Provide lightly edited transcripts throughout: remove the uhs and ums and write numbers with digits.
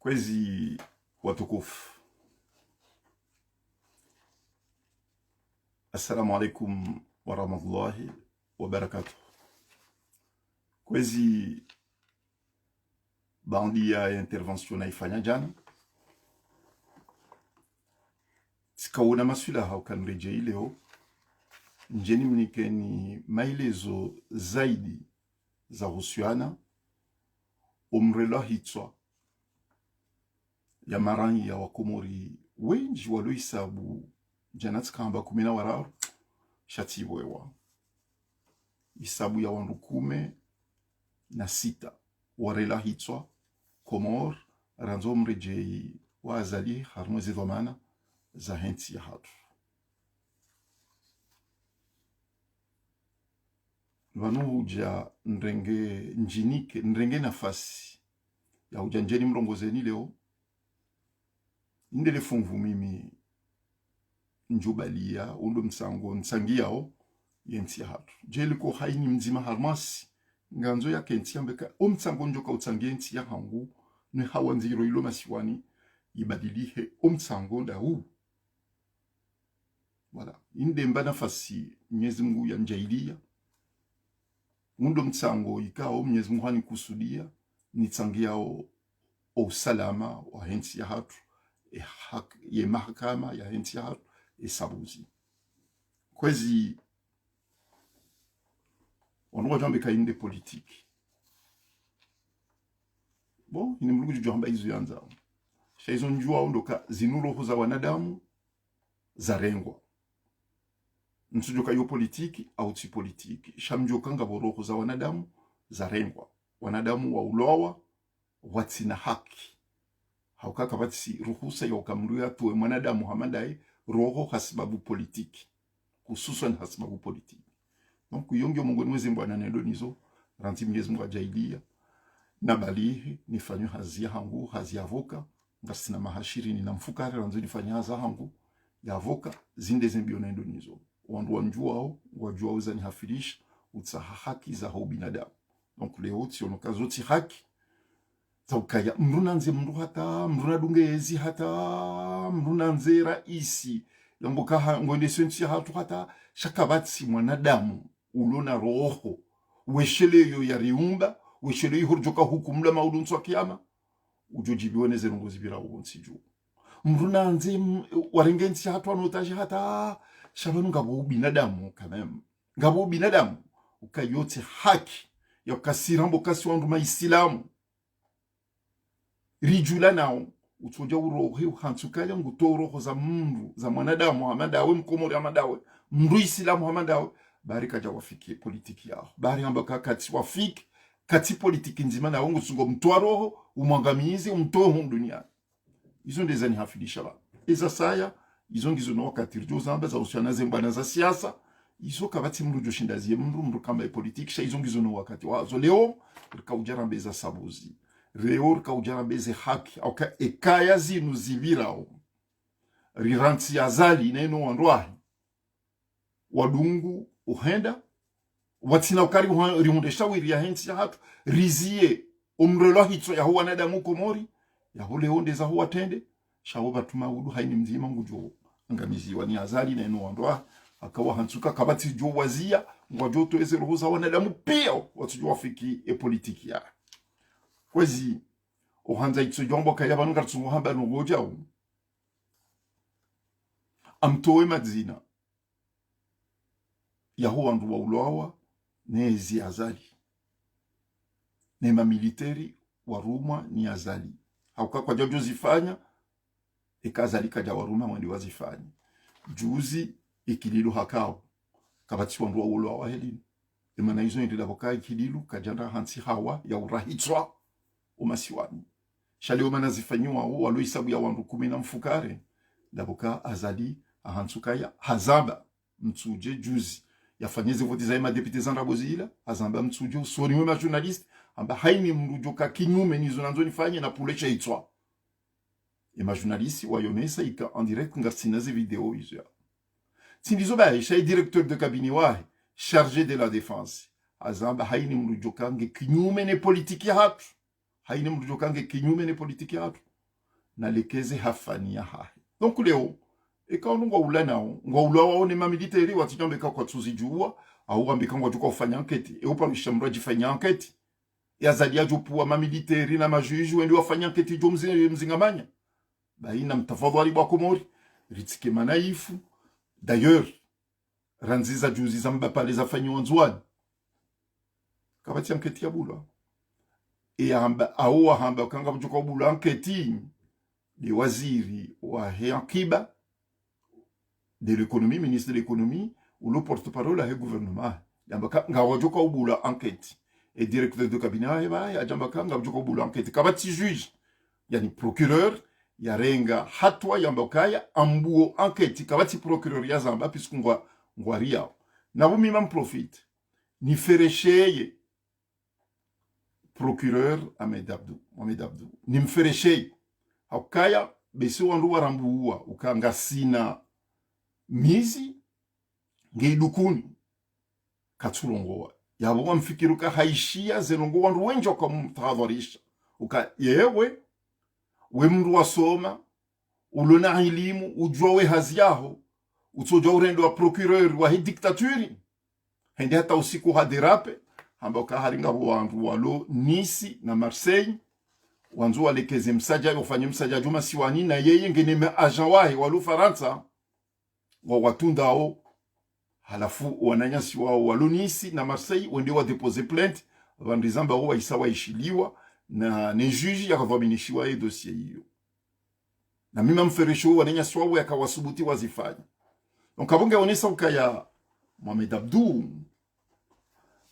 Kwezi watukufu, assalamu alaikum warahmatullahi wabarakatuh. Kwezi bandi ya intervention naifanya jana, sikaona masulaha ukanirejei leo, njeni mnikeni maelezo zaidi za husiana umrela hitswa ya marangi ya wakomori wenji waloisabu janati kamba 10 wararu shatibwewa isabu ya wandu 16 warela hitswa Komor ranzo mrejei wa azali harmwezi dhamana za henti ya hatu. Vanu huja nrenge nafasi ya ujanjeni mrongozeni leo ndele fungu mimi njubalia undo msango nsangiao yenti ya hatu. Jeli ko haini mzima harmasi nganzo ya kenti ambeka omtsango njoka utsangi yenti ya hangu ni hawa nziro ilo masiwani ibadilihe omtsango nda huu. Wala inde mba nafasi Mwenyezi Mungu ya njailia undo mtsango ikao Mwenyezi Mungu hani kusudia nitsangiao o salama wa henti ya hatu ye mahakama ya henti ya hatu sabuzi. Kwezi onwa jambe kainde politiki bon ini mlugu jamba izo yanza shaizo njua ondoka zinuroho za wanadamu za rengwa nsujoka yo politiki au ti politiki shamjoka ngaboroho za wanadamu za rengwa wanadamu wa ulowa watina haki haukaka batisi ruhusa ya ukamruya tuwe mwanadamu hamadai roho hasibabu politiki hususan hasibabu politiki. Donc yongyo mungu mwezi mbwana nendo nizo ranti Mwenyezi Mungu ajailia na balihi nifanyo hazi hangu hazi avoka ngasina mahashiri ni namfukare ranzo nifanya haza hangu ya avoka zinde zembio nendo nizo wandu wanjuao wajua uza ni hafirish utsaha haki za hau binadamu. Donc leo tionoka zoti haki zaukaya mrunanze mru hata mruna dungezi hata mrunanze raisi lamboka ngonde sensi hatu hata shakabatsi mwanadamu ulona roho weshele yo ya riumba weshele yo hurjoka hukumla maudunso kiyama ujojibione zerongozi bira ubonsi ju mrunanze warengensi hatu anotaje hata shabanu ngabo binadamu kamem ngabo binadamu ukayote haki ya kasirambo kasi wandu maislamu rijula nao utoja urohe uhansukaya ngutoro za mundu za mwanadamu hamadawe mkomori hamadawe mndu islamu hamadawe bari kaja wafiki politiki yao bari ambaka kati wafiki kati politiki nzima na wangu sungo mtoa roho umwangamizi umtoa humu duniani. Izo ndeza ni hafidisha ba iza saya izo ngizo no wakati rijo zamba za usiana zembana za siasa izo kabati mndu joshindazie mndu kamba politiki sha izo ngizo no wakati wazo leo rikaujara mbeza sabuzi reor ka ujana beze haki au ka ekaya zinu zibirao riranti azali neno wandwahi wadungu uhenda watina ukari rimundesha wiri ya henti ya hatu rizie umrelo hitso ya huwa nadamu Komori ya hule onde za huwa tende shawoba tumaudu haini mzima ngujo angamiziwa ni azali neno wandwahi akawa hansuka kabati jo wazia ngwajo tuweze roho za wanadamu pia watu wafiki politiki ya kwezi ohanza itso jombo kaya banu gatsu hamba no goja amtowe madzina yaho wandu wa ulowa nezi azali nema militeri wa Roma ni azali hauka kwa jojo zifanya ekazali kaja wa Roma mwandi wazifanya juzi ikililu hakao kabati wandu wa ulowa helini emana izo ndila bokai ikililu kajanda hansi hawa ya urahitswa umasiwani shali umana zifanywa walo isabu ya wandu 10 na mfukare daboka azali ahansukaya hazamba mtsuje juzi yafanyeze voti za madepite zanrabozila azamba mtsuje usoni mwe journalist amba haini mrujoka kinyume nizo nanzo nifanye na pulecha itswa ma journalist wayonesa ika en direct ngasinaze video izo ya sindizo ba shay directeur de cabinet wahi chargé de la défense azamba haini mrujoka nge kinyume ne politiki hatu haine mrujo kange kinyume ne politiki hatu na lekeze hafani ya hahe. Donc leo ekaonu ngwa ula nao ngwa ula wao ni mamiliteri watijambeka kwa tuzijua au ambeka ngwa tuka ufanya anketi e upa mshamra jifanya anketi ya zadia jupua mamiliteri na majuju wendi wafanya anketi jo mzingamanya baina mtafadhali bwa komori ritike manaifu. D'ailleurs ranziza juzi za mbapale za fanyo wanzuani kabati anketi ya bula e hamba au hamba kanga mjuka bula anketi de waziri wa Heankiba de l'économie, ministre de l'économie, ou le porte-parole à gouvernement. Yambaka ngawajoka ubula enquête et directeur de cabinet ya jambaka ngawajoka ubula enquête. Kabati juge, yani procureur, ya renga hatwa yambakaya ambuo enquête kabati procureur ya zamba puisque ngwaria. Na bumi mam profite. Ni feresheye procureur Ahmed Abdou. Ni mferesheye. Haukaya besi wandu warambuua ukanga sina mizi ngeidukuni katsulongoa yabo wamfikiruka haishia zenongo wandu wenjo kwa mtahadharisha uka yewe we mndu wasoma ulona elimu ujwawe hazi yaho utoja urendo wa procureur wa hii diktaturi hende hata usiku hadirape ambao haringa wandu walo Nisi na Marseille wanzu walekeze msaja ufanye msaja juma siwani na yeye ngeneme agent wahe walu Faransa wa watundao halafu wananyasi wao walu Nisi na Marseille wende wa depose plainte vandizamba wa isawa ishiliwa na ne juji ya kavaminishiwa ye dossier hiyo na mima mferesho wananyasi wao yakawasubuti wazifanya. Donc abonge onesa ukaya Mohamed Abdou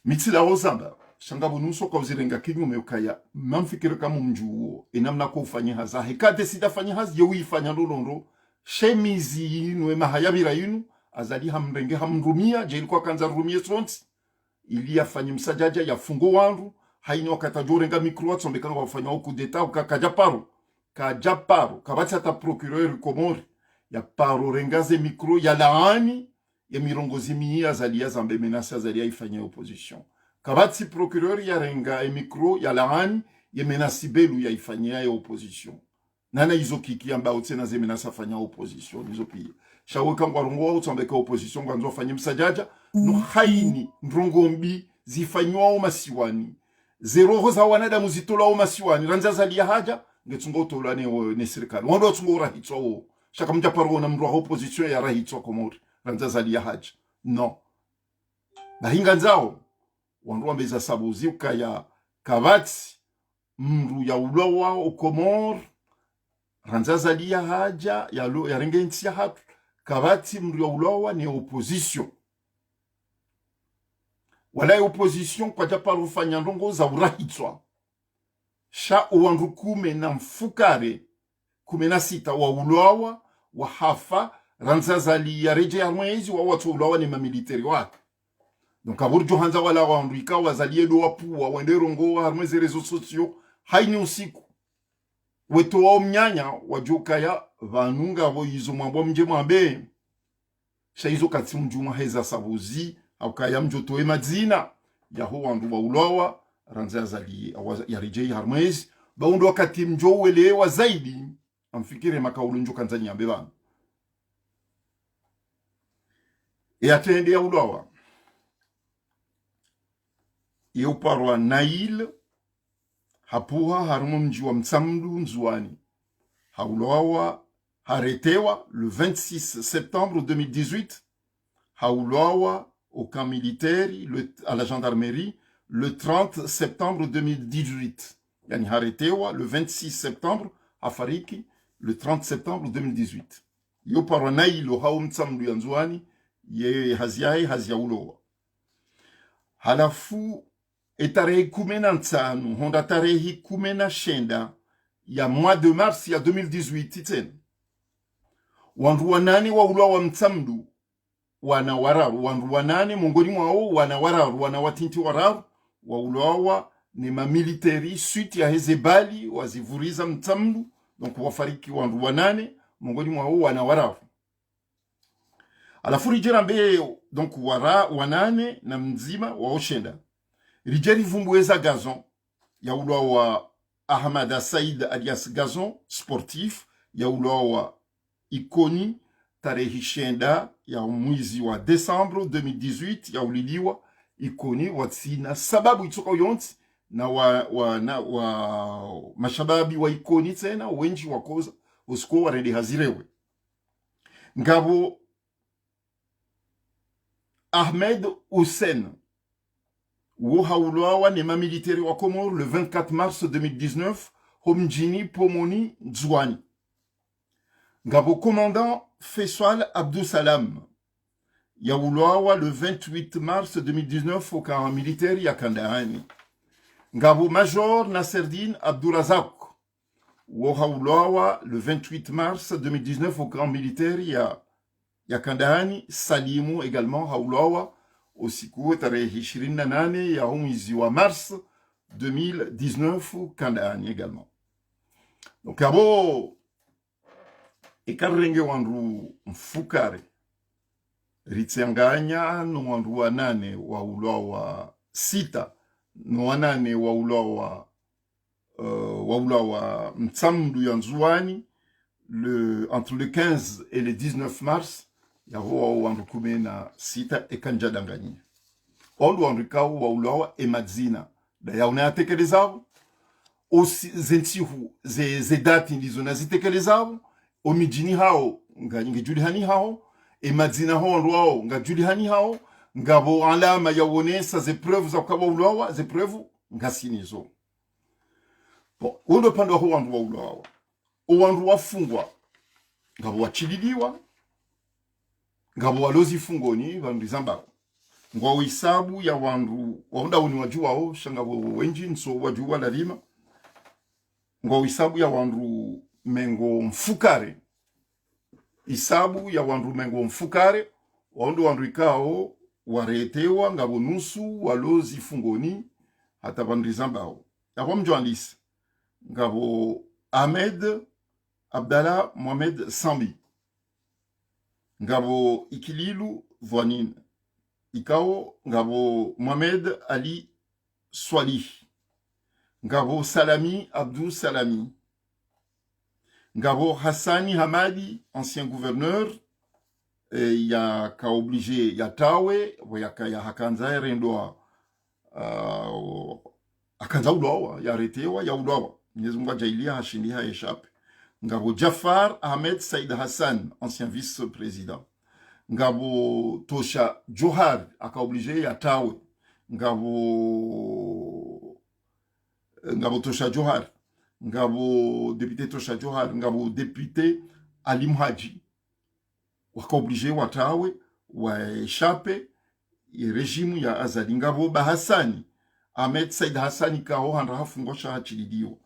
mitila ozamba shanga bunuso kwa uzirenga kinyume ukaya mamfikiri kama mjuo inamna kwa ufanya haza hekate sitafanya hazi yewi ifanya lolondo shemizi inu ema hayabira inu azali hamrenge hamrumia je ilikuwa kanza rumie sonti ili afanye msajaja ya fungo wandu haini wakata jorenga mikro atsombekana wafanya huku deta ukakajaparo kabati hata procureur komori ya paro rengaze mikro ya laani ya mirongozi mihi azali zambe menasi azali ifanya opposition kabati procureur ya renga mikro ya laani ya menasi belu ya ifanya ya opposition nana izo kiki amba utena ze menasi afanya opposition izo pia shawe kangwa rongo utsambeka opposition kwanzo afanya msajaja no haini ndrongombi zifanywa masiwani zero hoza wanadamu zitola masiwani ranza zali ya haja ngetungo tola ne serikali wando tungo rahitso shaka mjaparo na mru opposition ya rahitso komori ranza zali ya haja no na hinga nzao wandu wambeza sabuzi ukaya kabati mru ya ulowa ukomor ranza zali ya haja ya rengensi ya hatu kabati mru ya ulowa ni opposition wala opposition kwa japaro fanya ndongo za urahitwa sha uwandu kume na mfukare kume na sita wa ulowa wa hafa ranzazali ya reje ya mwezi wa watu ulowa ni mamiliteri wake. Donc aburjo hanza wala wandu ikawa zalie do wapuwa wende rongo wa mwezi rezo sosio haini usiku weto wa mnyanya wajuka ya vanunga vo yizo mwambo mje mwambe sha yizo kati mjuma heza sabuzi au kaya mjotoe madzina ya ho wandu wa ulowa ranzazali ya reje ya mwezi baundo wakati mjo uelewa zaidi amfikire makaulu njo kanzani ya mbevana e atende ya ulowa ye uparwa Nail hapuha harumo mji wa Mtsamdu nzuani haulowa haretewa le 26 septembre 2018 haulowa au camp militaire à la gendarmerie le 30 septembre 2018 yani haretewa le 26 septembre afariki le 30 septembre 2018 yo parwa Nail hau Mtsamdu ya nzuani ye hazia ulowa halafu etarehi kumena ntanu honda tarehi kumena shenda ya mois de mars ya 2018 itena wandu wanane wa ulwa wa Mtsamdu wana wararu wandu wanane mongoni mwao wana wararu wana watinti wararu wa ulwa ni mamiliteri suite ya Hezebali wazivuriza Mtsamdu donc wafariki wandu wanane mongoni mwao wana wararu alafu rijerambe donc wanane na mzima wa oshenda rijeri vumbueza gazon ya ulwa wa Ahmada Said alias Gazon, sportif, ya ulowa ikoni tarehe shenda ya mwezi wa Desembre 2018 ya uliliwa ikoni watsina sababu itoka yonti na mashababi wa ikoni tena wenji wakoza usikuwa warende hazirewe ngabo Ahmed Hussein Wohaulawa nema militaire wa Comore le 24 mars 2019 Homjini Pomoni Nzouani. Ngabo commandant Faisal Abdou Salam Yaoulawa le 28 mars 2019 au camp militaire Yakandahani. Ngabo major Nasreddin Abdourazak Wohaulawa le 28 mars 2019 au camp militaire Yakandahani. Salimu également Haulawa au siku tarehe 28 ya mwezi wa mars 2019 Kandahani également. Donc abo ikarenge wandu mfukare ritsanganya no wandu wanane wa ulawa sita no wanane wa ulawa mtsamdu ya Nzouani entre le 15 et le 19 mars ya wandu kumena sita ekanja danganya ondu wandu kawo wa ulawa emadzina da ya unayatekelezao zentihu ze dati ndizo nazitekelezao omijini hao ngajulihani hao emadzina hao ndwao ngajulihani hao ngabo alama yaonesa ze preuve za kwa ulawa ze preuve ngasinizo bon undo pando ho wandu wa ulawa wandu wafungwa ngabo wachililiwa ngabo walozi fungoni vandu zamba ngwa uisabu ya wandu waunda uni wajuwao shangabo wenji nso wajuwa lalima ngwa uisabu ya wandu mengo mfukare isabu ya wandu mengo mfukare waundu wandu ikao waretewa ngabo nusu walozi fungoni hata vandu zambao yako mjoandisi ngabo Ahmed Abdallah Mohamed Sambi ngabo Ikililu Voanine ikao ngabo Mohamed Ali Swalih ngabo Salami Abdou Salami ngabo Hassani Hamadi ancien gouverneur ya ka obligé ya tawe ya hakanza rendoa akanza ulowa ya retewa ya ulowa Mwenyezi Mungu ajailia hashindi haeshape ngabo Jafar Ahmed Said Hassan ancien vice-président ngabo Tosha Johar aka obligé ya tawe ngabo Tosha Johar ngabo député Tosha Johar ngabo député Ali Mhaji waka obligé watawe waeshape régime ya Azali ngabo Bahassani Ahmed Said Hassani kao handra hafungwa hachilidio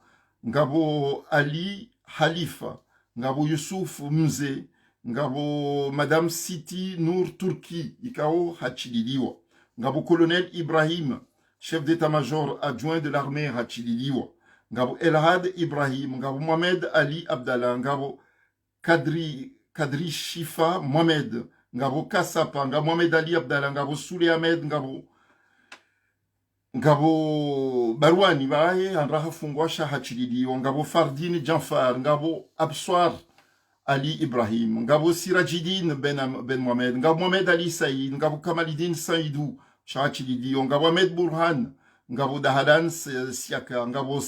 ngabo Ali Halifa ngabo Yusuf Mze ngabo Madame Siti Nour Turki ikao hachililiwa ngabo Colonel Ibrahim chef d'état-major adjoint de l'armée hachililiwa ngabo Elhad Ibrahim ngabo Mohamed Ali Abdallah ngabo Kadri Shifa Mohamed ngabo Kasapa ngabo Mohamed Ali Abdallah ngabo Soule Ahmed ngabo Barwani bae andraha fungwasha hachilidiwa ngabo Fardine Janfar ngabo Abswar Ali Ibrahim ngabo Sirajidin Ben Mohamed ngabo Mohamed Ali Said ngabo Kamalidin Saidou shachilidiwa ngabo Ahmed Burhan ngabo Dahadan Siaka ngabo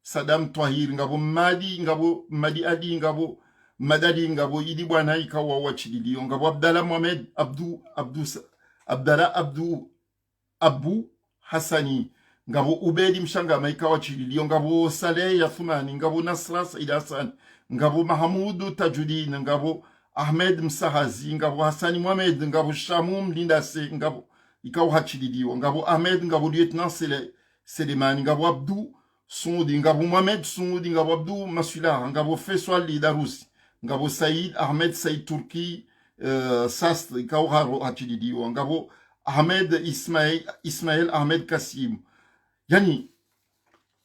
Saddam Twahir ngabo Madi Ali ngabo Madali ngabo Idi Bwana ikawa wachilidiwa ngabo Abdallah Mohamed Abdallah Abu Hassani ngabo Ubedi Mshanga maikawa chililio ngabo Saleh Yathmani ngabo Nasra Said Hassan ngabo Mahamudu Tajudin ngabo Ahmed Msahazi ngabo Hassani Mohamed ngabo Shamum Lindase ngabo ikawa hachililio ngabo Ahmed ngabo Lieutenant Selemani ngabo Abdou Soudi ngabo Mohamed Soudi ngabo Abdou Masula ngabo Faisal Lidarusi ngabo Said Ahmed Said Turki Sast ikawa hachililio ngabo Ahmed Ismail Ahmed Kasim yani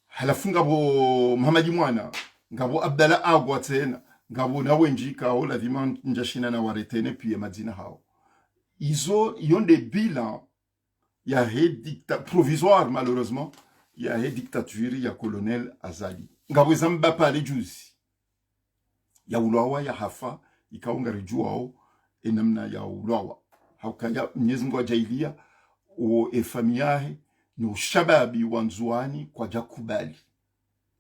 halafu ngabo Muhammadi Mwana ngabo Abdallah Agwa tena ngabo na wenji kao la vima njashina na waretene pia madina hao izo yonde bilan ya dictat provisoire malheureusement ya he diktaturi ya Colonel Azali ngabo zamba pale juzi ya ulawa ya hafa ikaunga rijuao enamna ya ulawa haukaya Mwenyezi Mungu ajailia o efamiahe ni ushababi wanzuani kwa jakubali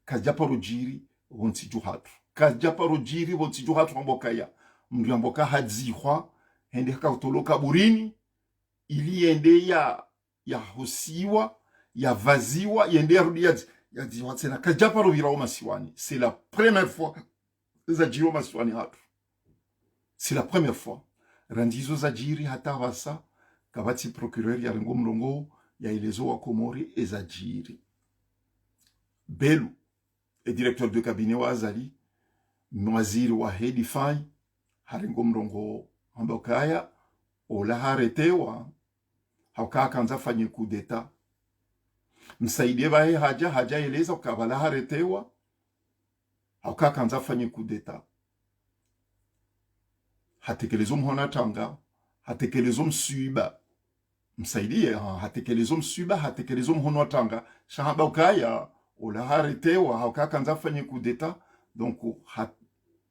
kajapa rojiri wonsi juhatu kajapa rojiri wonsi juhatu ambokaya mriamboka hadzihwa hende kautoloka burini ili ende ya hosiwa ya vaziwa yende rudia ya diwa tena kajapa rovira o masiwani. C'est la première fois za jiro masiwani hatu. C'est la première fois randizo za jiri hata vasa kabati procureur ya rengo mlongo ya ilezo wa Komori ezajiri Belu et directeur de cabinet wa Azali mwaziri wa Hedify harengo mlongo ambokaya ola haretewa haukaa kanza fanye coup d'etat msaidie bae haja eleza ukabala haretewa haukaa kanza fanye coup d'etat hatekelezo mhona tanga hatekelezo msuiba msaidie hatekelezo msuiba hatekelezo mhona tanga shahaba ukaya ola haretewa haukaa kanza fanye coup d'etat donc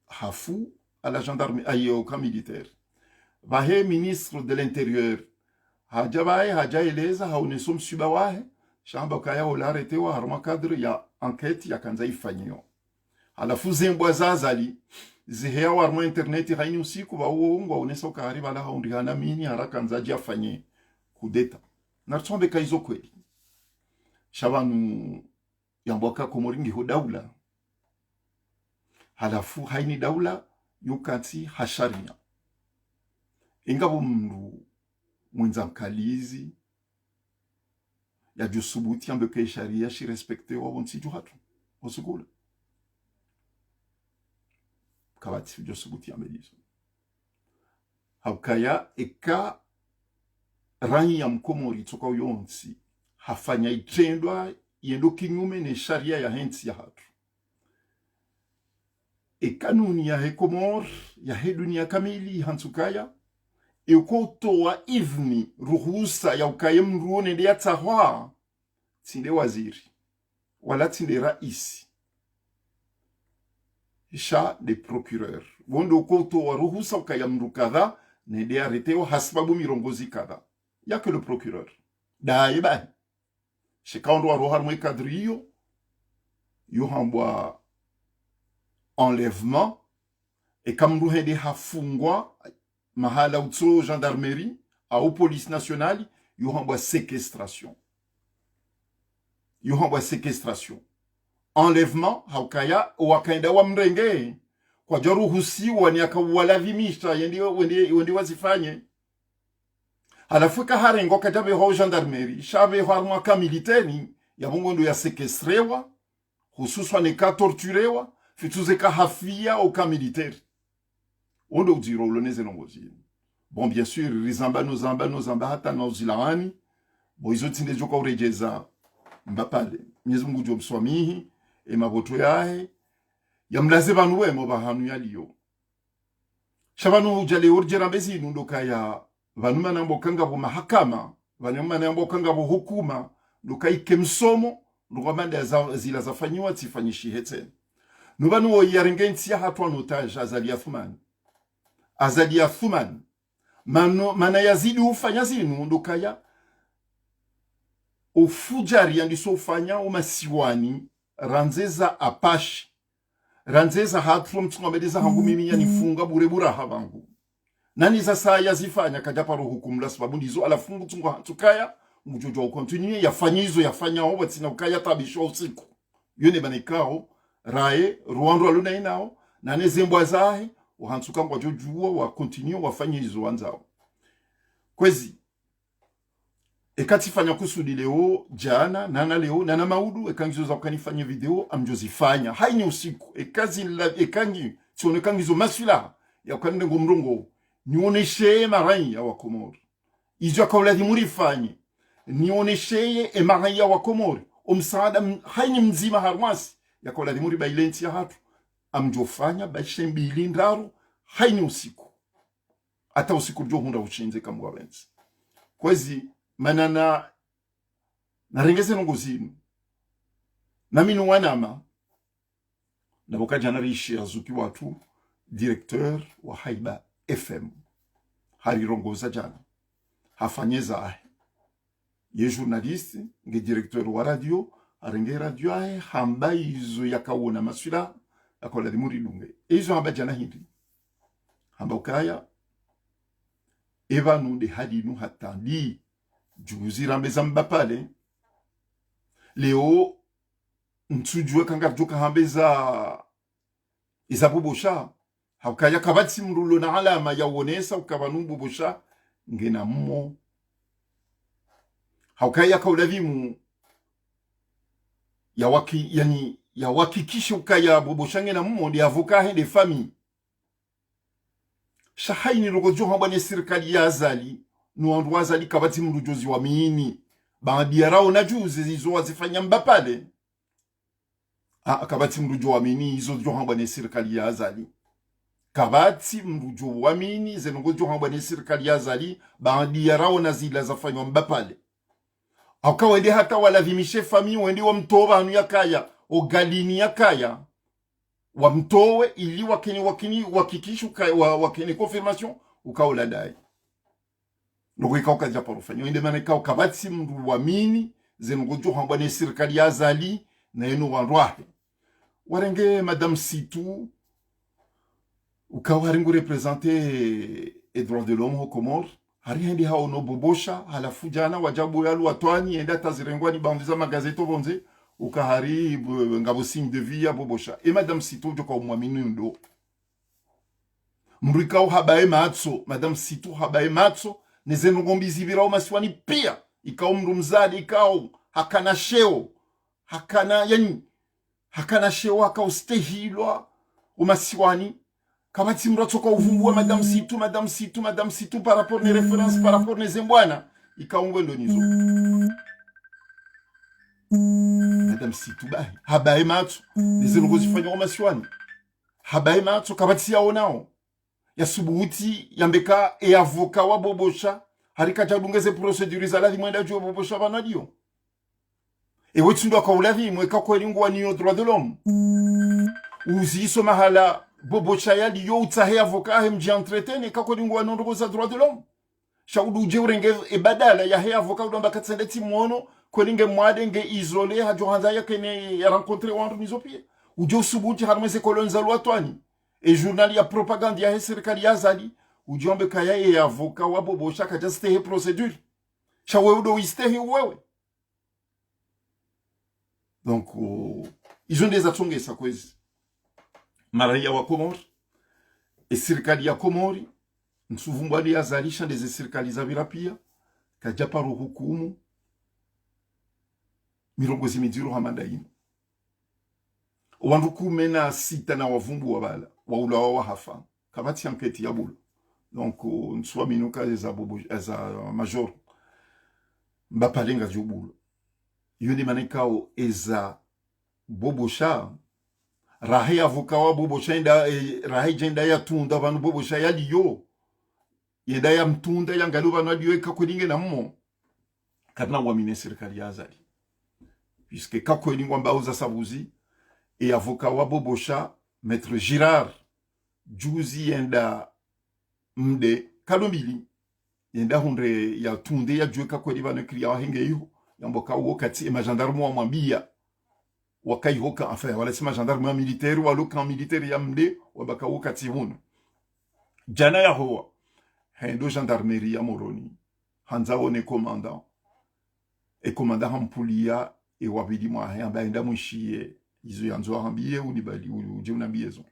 hafu à la gendarmerie aye au camp militaire vahe ministre de l'intérieur haja eleza hauneso msuiba wahe shamba kaya olaretewa harma kadri ya enquête ya kanza ifanyo alafu zembwa zazali zihea warma internet haini usiku wa uongo unesa ukahariba la haundihana mini haraka nzaji afanye kudeta nartsombe kaizo kweli shabanu yambwaka Komoringi ho daula halafu haini daula yukati hasharia ingabo mndu mwinzankalizi ya jusubuti ambeke sharia shi respecte wa wonsi juhatu osukula kabati jusubuti ambedizo haukaya eka rangi ya Mkomori toka uyonsi hafanya itendwa yendo kinyume ne sharia ya hensi ya hatu kanuni ya Komor ya dunia kamili hansukaya eukotoa ivni ruhusa ya ukaye mruone ndia tahwa tinde waziri wala tinde raisi isha de procureur wondo ukotoa ruhusa ukaye mru kadha ndia aretewa hasbabu mirongozi kadha yake le procureur daiba shikaondo wa rohar mwe kadriyo yohambwa enlèvement et kamru hende hafungwa mahala utso gendarmerie au police nationale yohambwa séquestration enlèvement haukaya wakaenda wa mrenge kwa joru husi wani akawalavimisha yendi wazifanye halafu kaharengo kajabe ho gendarmerie shabe ho armaka militaire ya mungondo ya séquestrewa hususwa ka torturewa fituze kahafia au ka militaire ondo udiro uloneze nongozi bon bien sûr rizamba no hata na uzilawani bo izo tinde joka urejeza mbapale Mwenyezi Mungu jo mswamihi maboto yahe yamlaze banu wemo bahanu yaliyo shabanu ujale urjera bezi ndoka ya banu manambo kanga bo mahakama banu manambo kanga bo hukuma ndoka ikemsomo ndogomanda zila zafanywa tifanyishi hete nubanu wo yarengensi hatwa notage Azali Thuman mana yazidi ufanya zinu ndokaya ufujari yandiso ufanya umasiwani ranzeza apashi ranzeza hatro mtsumabedeza hangu mimi yanifunga burebura habangu nani sasa yazifanya kajaparo hukumla sababu ndizo alafungu tsungo tukaya mujojo continue yafanya oba tina ukaya tabisho usiku yone banekao rae ruando aluna inao nane zembwa zahe uhansuka kwa jojua wa continue wafanye hizo wanzao kwezi ekati fanya kusudi leo jana nana leo nana maudu ekangizo za kanifanya video amjozifanya haini usiku ekangi tionekangizo masula ya kanende ngomrongo nioneshe marai ya wakomori izo akauladi murifanye nioneshe marai ya wakomori umsaada haini mzima harmasi ya kauladi muri bailenti ya hatu amjofanya bashembili ndaru haini usiku hata usiku jo hunda uchinze kamwa benzi kwezi manana narengeze nongozinu nami nuwanama na wakaja narishi azuki watu directeur wa Haiba FM harirongoza jana hafanyeza ahe ye journaliste nge directeur wa radio arenge radio ahe hamba izo yakawona maswira akola dimuri lunge izo hamba jana hindi hamba ukaya eva nunde hadinu hatandi juzira mbeza mbapale leo ntujue kangarjuka hambeza izabubusha hakaya kabati mrulo na alama ya wonesa ukabanumbu busha ngena mmo hakaya kaulavimu ya waki yani ya wakikisha ukaya bubusha ngena mmo ndi avoka hende famille shahaini rogojo hambane serikali ya azali nuandu azali kabati mrujozi wa miini baadiarao na juzi zizo wazifanya mbapale kabati mrujo wa miini izo jo hambane serikali ya azali kabati mrujo wa miini zenongo jo hambane serikali ya azali baadiarao na zila zafanywa mbapale hauka wende hata walavimishe fami wende wa mtoba anu ya kaya ogalini ya kaya wa mtowe ili wakikishu wakini confirmation ukaola dai nuko ikauka japaro fanyo inde mana ikau kabati mru wa mini zenongo jo hambane serikali ya azali na eno wanroahe warenge madame Sitou ukawaringu representer les droits de l'homme au Comores hari hendi hao no bobosha halafu jana wajabu yalu watwani enda tazirengwani bandiza magazeto bonze ukahari ngabo signe de vie ya bobosha e madame Sitou joka umwamini ndo mrikao habae matso madame Sitou habae matso nezenu ngombizi birao maswani pia ikao mrumzadi ikao hakana sheo hakana yani hakana sheo hakao stehilwa umasiwani kabati mratoka uvumbua madame Sitou par rapport les références par rapport les embwana ikaongwe ndo nizo madame Sitou habae matso nezenu ngozifanya umasiwani habae matso kabati yao nao ya subuti yambeka e avoka wa bobosha harika jadungeze procedure za lavi mwenda juu bobosha banadio e wetundo kwa ulavi mweka kwa lingwa niyo droit de l'homme uziso mahala bobosha ya liyo utahe avoka he mji entretene kwa lingwa nondo za droit de l'homme shaudu je urenge e badala ya he avoka udomba katsende timono kwa linge mwade nge isole ha johanza ya kene ya rencontre wandu nizopie ujo subuti harmese kolonza lwatwani e journal ya propagande ya serikali ya azali ujombe kaya e avoka wa bobosha kaja stehe procedure shawe udo istehe wewe donc ils ont des atonge sa kwezi maraia wa Komori e serikali ya Komori nsuvumbali ya azalisha ndeze serikali za virapia kaja paro hukumu mirongozi midiro hamandaini wanduku mena sita na wavumbu wabala waula wa hafa kabati anketi ya bulu donc nswa minuka eza bobo eza major mbapalenga jubulu yoni manekao eza bobosha rahi avoka wa bobosha inda rahi jenda ya tunda banu bobosha ya liyo yenda ya mtunda ya ngaluba na liyo ekakolinge na mmo kana wa mine serikali ya azali puisque kakolingo mbauza sabuzi et avocat wa bobosha maître Girard juzi yenda mde kalombili yenda hundre ya tunde ya jueka kweli bana kriya wahenge hiyo yamboka wokati ma gendarme wa mwambia wakai hoka enfin wala sima gendarme militaire wa loka militaire ya mde wabaka wokati huno jana ya hoa hendo gendarmerie ya Moroni hanza one commandant et commandant hampulia et wabidi mwa hamba enda mushie izo yanzo hambiye unibali uje unambiyezo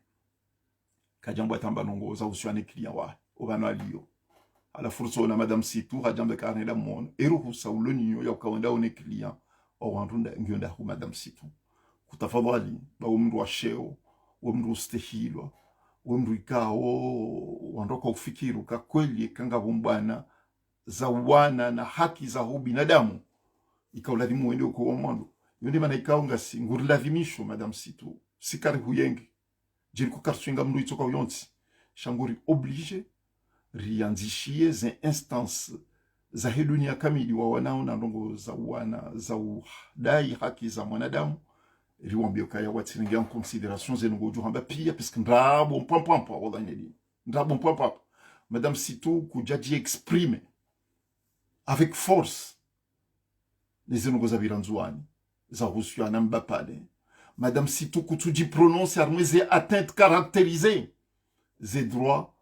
kajambo atamba nongoza uswane client wa obano aliyo ala furso na madame Sitou hajambe karneda mon eruhu sauloniyo ya ukawenda one client o wandunda ngionda hu madame Sitou kutafadhali ba umru wa sheo umru stehilwa umru ikao wandoka ufikiru ka kweli kanga bumbana za wana na haki za binadamu ikauladimu wende uko wamando yonde mana ikaunga si ngurilavimisho madame Sitou sikari huyenge jiri kukartwinga mndu itoka uyonti shanguri oblige rianzishie ze instance za hedunia kamili wa wanao na ndongo za wana za udai haki za mwanadamu riwambia kaya watiringia en considération zengo juhamba pia parce que ndabo mpampampa wala nyedi ndabo mpampampa madame Sitou kujaji exprime avec force les zengo za biranzuani za Russia na Mbapale madame Sitou kutuji prononce armeze atteinte caractérisée des droits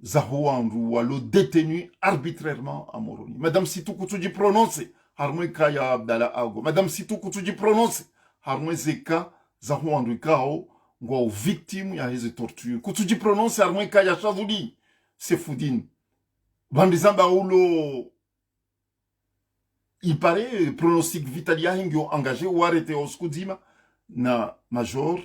za Rwanda walo détenu arbitrairement à Moroni madame Sitou kutuji prononce harmwe kaya Abdallah Ago madame Sitou kutuji prononce harmwe zeka za Rwanda kao ngo victime ya hizi torture kutuji prononce harmwe kaya Chazuli Sefudine bandizamba ulo il paraît pronostic vitalia hingyo engagé ou arrêté au skudima na major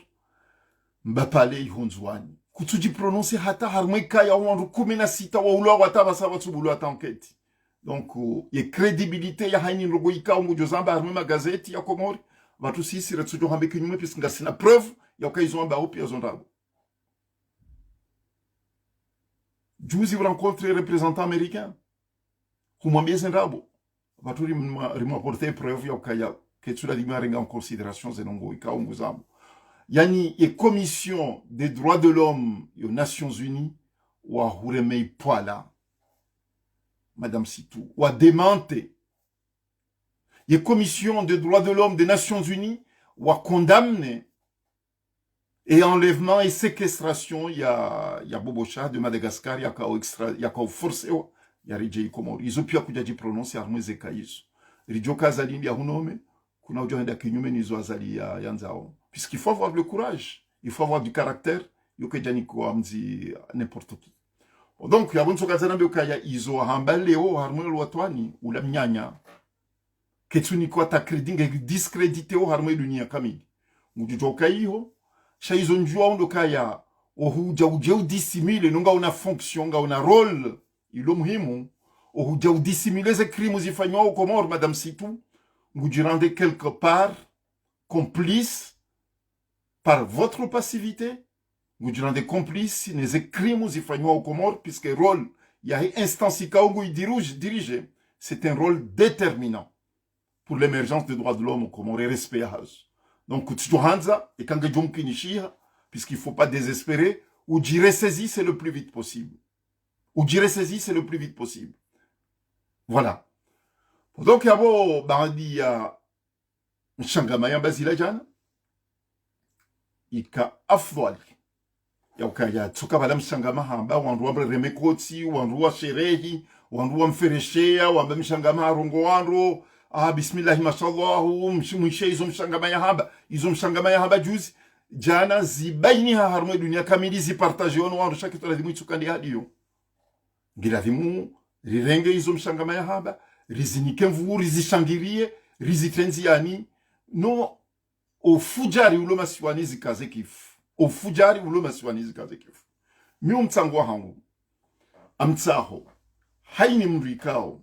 Mbapale ihonzwani kutuji prononce hata harmwe kaya wandu 16 wa ulo wataba sabatubulu atanketi donc ye crédibilité ya haini rogo ikaungu jozamba harmwe magazeti ya Komori watu sisi retsujo hambe kinyume pisinga sina preuve ya ukaizo amba upi ya zondago juzi vous rencontrez représentants américains humwambie zenrabo watu rimapporter preuve ya ukaya ketsula dimarenga en considération zenongo ikaungu zambo yani ye commission des droits de l'homme aux Nations Unies wa huremei poala madame Sitou wa démente les commissions des droits de l'homme des Nations Unies ont condamné et enlèvement et séquestration il y a Bobocha de Madagascar il y a forcé il y a Rijei Komori ils ont pu akujaji prononcer armwe zekaizo Rijoka azali ya hunome kuna ujohenda kinyume nizo azali ya yanzao puisqu'il faut avoir le courage il faut avoir du caractère yoke jani ko amzi n'importe qui donc ya bonso kazana be kaya izo hambaleo harmwe lwatwani ula mnyanya ketsuni kwa ta credinga discrédité au harmwe dunia kamili ngujoka hiyo shaizo njua ndo kaya ohuja ujeu dissimule nunga una fonction nga una rôle ilo muhimu ohuja udissimule ze crimes zifanywa au Komoro madame Sitou ngujirande quelque part complice par votre passivité ngujirande complice ne crimes zifanywa au Komoro puisque rôle ya instance ikaungu dirige c'est un rôle déterminant pour l'émergence des droits de l'homme au Comores et respect à House. Donc, Tsuhanza, et quand Gjonki Nishia, puisqu'il ne faut pas désespérer, ou dire saisi, c'est le plus vite possible. Ou dire saisi, c'est le plus vite possible. Voilà. Donc, il y a beau, Baradi, ya Shangamaya Basilajan, il y a Afwal. Il y a Tsukabadam Shangama, ou en roi Remekoti, ou en roi Sherehi, ou en roi Mfereshea, ou en même Shangama Rongoandro, bismillah mashallah mshimushe izo mshangamaya haba juzi jana zibaini harmwe dunia kamili zipartage ono wanu shaki tola dimu itukandi hadiyo ngira dimu rirenge izo mshangamaya haba rizinike mvu rizishangirie rizitenzi yani no ofujari ulo masiwani zikaze kifu ofujari ulo masiwani zikaze kifu miu mtsangwa hangu amtsaho haini mrikao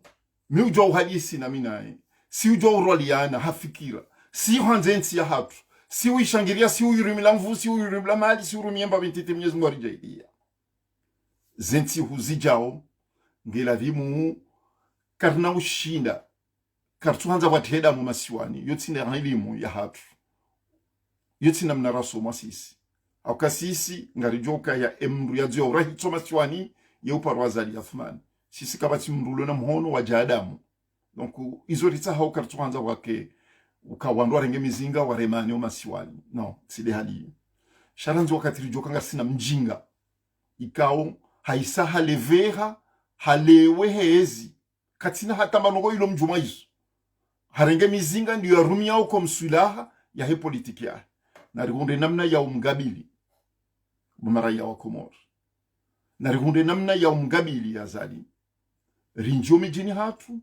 miu jo hadisi na minae si ujo uroliana hafikira si hanzensi ya hatu si uishangiria si uirimila mvu si uirimila mali si urumiemba bintete mnyezi mwari jaidia zensi huzijao ngela vimu karna ushinda kartuhanza watheda mu masiwani yotsina hilimu ya hatu yotsina mnaraso masisi akasisi ngarijoka ya emru ya zio rahitso masiwani ya uparwazali Athman sisi kabati mrulo na mhono wa jadamu donc izoritsa hao kartuhanza wake ukawandwa renge mizinga waremani omasiwani no sile hali sharanzo wakati rijoka ngasina mjinga ikao haisa halevera halewe hezi katina hata manogo ilo mjuma izo harenge mizinga ndiyo yarumia uko msulaha ya he politiki ya na rigunde namna ya umgabili bumara ya wakomor na rigunde namna ya umgabili ya zali rinjo mijini hatu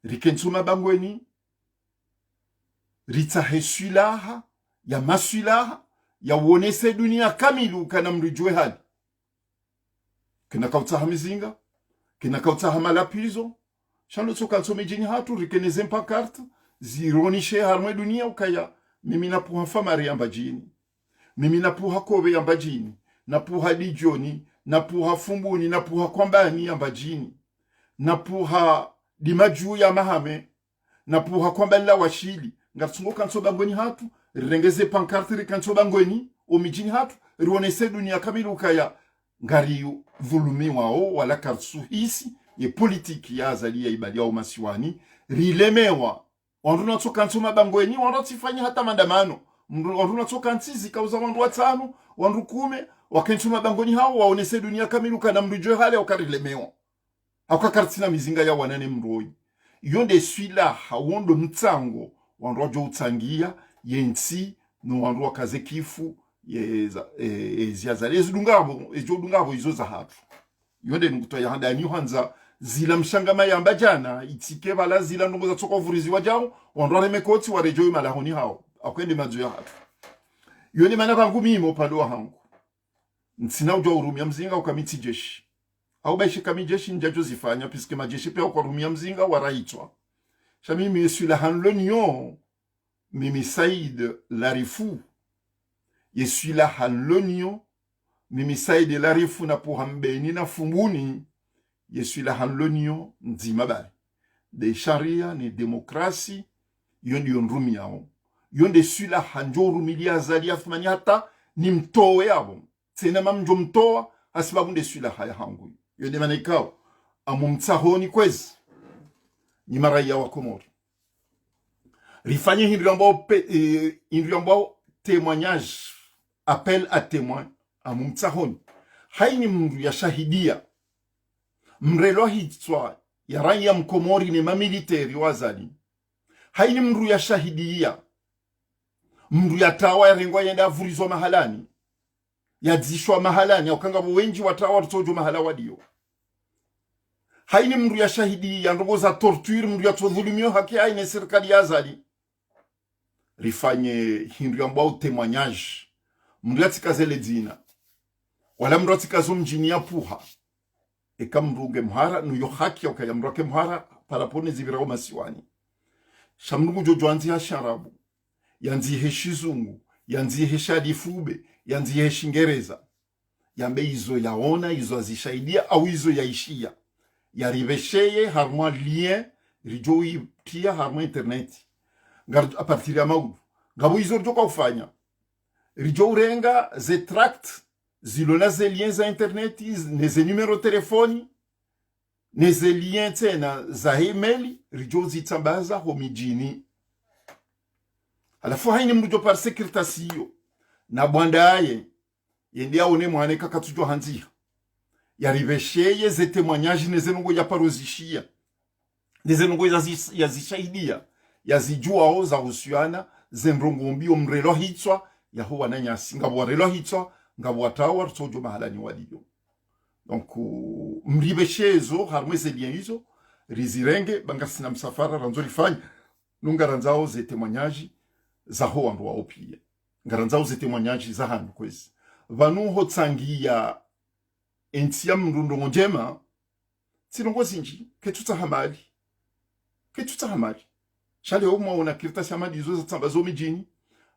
rikensuma bangweni ritsahe sulaha ya masulaha ya uonese dunia kamilu kana mrijue hali kina kautsaha mizinga kina kautsaha malapizo shano tsoka nsome jini hatu rikeneze mpakarte zironishe harmwe dunia ukaya mimi napuha famari yamba jini mimi napuha kobe yamba jini napuha dijoni napuha fumbuni napuha kwambani yamba jini napuha dimaju ya mahame napuha kwamba la washili ngatsungoka nsoba ngoni hatu rirengeze pankarte rikancho bangweni omijini hatu rionese dunia kamili ukaya ngari dhulumi wao wala kartsu hisi ye politiki ya azali ya ibadi au masiwani rilemewa wandu natsoka nsoma bangweni wandu tifanya hata mandamano wandu natsoka ntizi kauza wandu watano wandu 10 wakensoma bangweni hao waonese dunia kamili ukana mrujo hale wakarilemewa akakartina mizinga ya wanane mroi yonde swila hawondo mtsango wandu wajo utsangia yensi no wandu wakaze kifu ziyazali ezidungabo izo za hatu yonde nukutoa ya handa hanza zila mshangama yamba jana itike bala zila ndongo za tsoka uvurizi wajao wandu waremekoti warejoi malahoni hao akwende madzo ya hatu yonde mana bangu mimo palo hangu ntsina ujwa urumia mzinga ukamiti jeshi au baishi kami jeshi njajo zifanya piske majeshi pia ukarumia mzinga waraitwa shamimi yesu la hanlonyo mimi Saïd Larifou yesu la hanlonyo mimi Saïd Larifou na puhambeni na fumuni yesu la hanlonyo nzima bari de sharia ni demokrasi yondi yonrumi yao yonde sula hanjo rumili azali afmani hata ni mtowe yabo tena mamjo mtoa asibabu nde sula haya hangu yonde manekao amumtsahoni kwezi ni maraya wa Komoro rifanye hinriambao témoignage appel à témoin amumtsahoni haini mndu ya shahidia mrelo hitwa ya raia mkomori ni mamiliteri wazali haini mndu ya shahidia mndu ya tawa ya rengwa yenda avurizwa mahalani ya dzishwa mahalani ya ukanga wenji watawa watojo mahala wadio haini mndu ya shahidi ya ndongo za torture mndu ya todhulumio haki haine serikali ya azali rifanye hindu ya mbao témoignage mndu ya tikazele dina wala mndu ya tikazo mjini ya puha eka mndu mhara nuyo haki ya ukaya mndu ya mhara parapone zibirao masiwani shamnungu jojo anzi ya sharabu yanzi heshizungu yanzi heshadifube yanzi heshingereza yambe izo yaona izo azishaidia au izo yaishia yaribesheye harma lien rijoi pia harma internet ngar a partir ya maudu ngabo izo joka ufanya rijo urenga ze tract zilona ze liens za internet neze numero telefoni neze lien tena za email rijo zitambaza homijini alafu haini mrujo par sekretasiyo na bwandaye yende aone mwane kakatujo hanzia yaribesheye ze témoignage neze nungo ya parozishia neze nungo ya zishaidia ya zijua o za usiana ze mrongombi omrelo hitwa ya huwa na nyasi ngabo relo hitwa ngabo atawa sojo mahalani wadiyo donc mribeshezo harmwe ze bien hizo rizirenge bangasina msafara ranzo lifanya nungaranzao ze témoignage za ho wandu wa opie ngaranzao ze témoignage za handu kwezi vanu hotsangia entia mrundo njema silongo zinji ketuta hamali shale umwa kirta samadi zo tsambazo mijini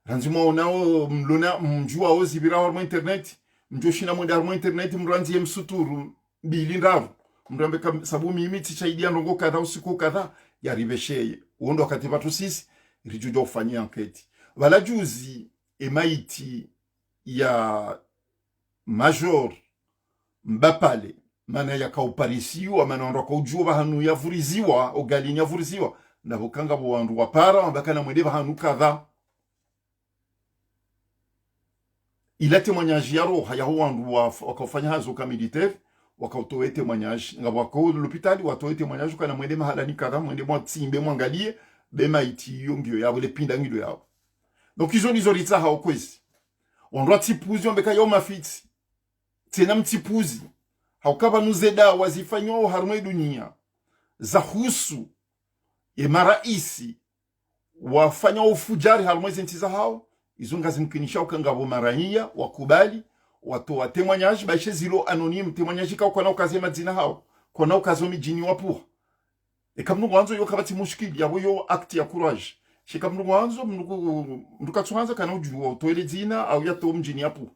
ranzima onao mlona mjua o zibira wa internet mjoshina mwenda wa internet mranzi msuturu mbili ndavu mrambe sabu mimi tichaidia ndongo kadha usiku kadha yaribesheye uondo wakati watu sisi rijujo kufanyia anketi wala juzi emaiti ya major mbapale mana yakauparisiwa mana ondoka ujuba hanu yavuriziwa ogalini yavuriziwa na bukanga bwandu wapara mbakana mwende hanu kadha ila témoignage ya roha ya wandu wakafanya hazo ka militaire wakautoe témoignage ngabo ko l'hôpital watoe témoignage kana mwende mahalani kadha mwende mwatsimbe mwangalie bema iti yongio yabo le pinda ngido yabo donc izo nizolitsa ha okwezi ondwa tipuzi ombeka yo mafiti tena mtipuzi haukaba nuzeda wazifanyo harmwe dunia za husu e maraisi wafanya ufujari harmwe zintiza hao izo ngazi mkinisha ukangabo marahia wakubali watu wa témoignage baishe zilo anonyme témoignage ka ukona ukaze madzina hao kona ukazo mijini wapuha e kamnu mwanzo yo kabati mushkili yabo yo acte ya courage shika mnu mwanzo mnukatsuhanza kana ujuwa utoele dzina au yato mjini yapuha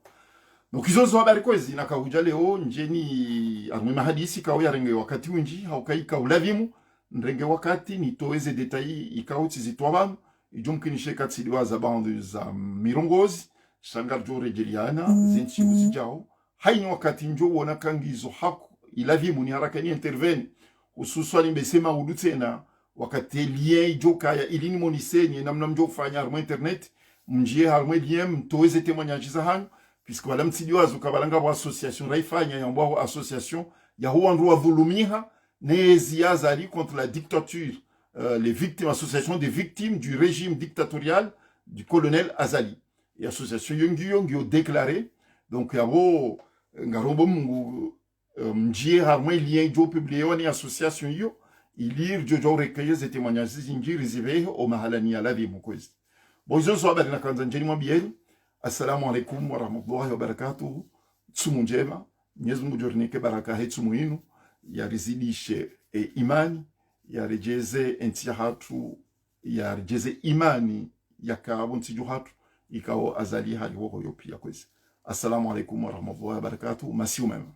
nukizozo habari kwezi nakahuja leo njeni armwe mahadisi kao yarenge wakati unji haukaika ulavimu nrenge wakati nitoeze detai ikauti zitwa banu ijumkinishe katsiliwa za bandu za mirongozi shangar jore jeliana zinchi uzijao haini wakati njo wona kangizo haku ilavi muni haraka ni intervene hususwani besema ulutena wakati lien ijoka ya ilini moniseni namna mjo kufanya harmo internet mjie harmo lien mtoeze témoignage za hanu puisque wala mtijua zukabalanga wa association raifanya ya mbwa association ya huwa ndu wa dhulumiha nezi yazali contre la dictature les victimes, association des victimes du régime dictatorial du colonel Azali. Et association Yongi ont déclaré, donc yabo ngarobo mjie harmé lien jo publié en association yo, il lire jojo recueillir des témoignages zingi rizive au mahalani à la vie mokwezi. Bonjour so habari na kanza njeni mwabieni. Assalamu alaikum wa rahmatullahi wa barakatuh. Tsumu njema. Mwenyezi Mungu jorneke baraka hetu muhinu ya rizidishe imani ya rejeze entia hatu ya rejeze imani ya kaabo ntiju hatu ikao azali hali woko yopia kwezi. Assalamu alaikum wa rahmatullahi wa barakatuh. Masiu mema.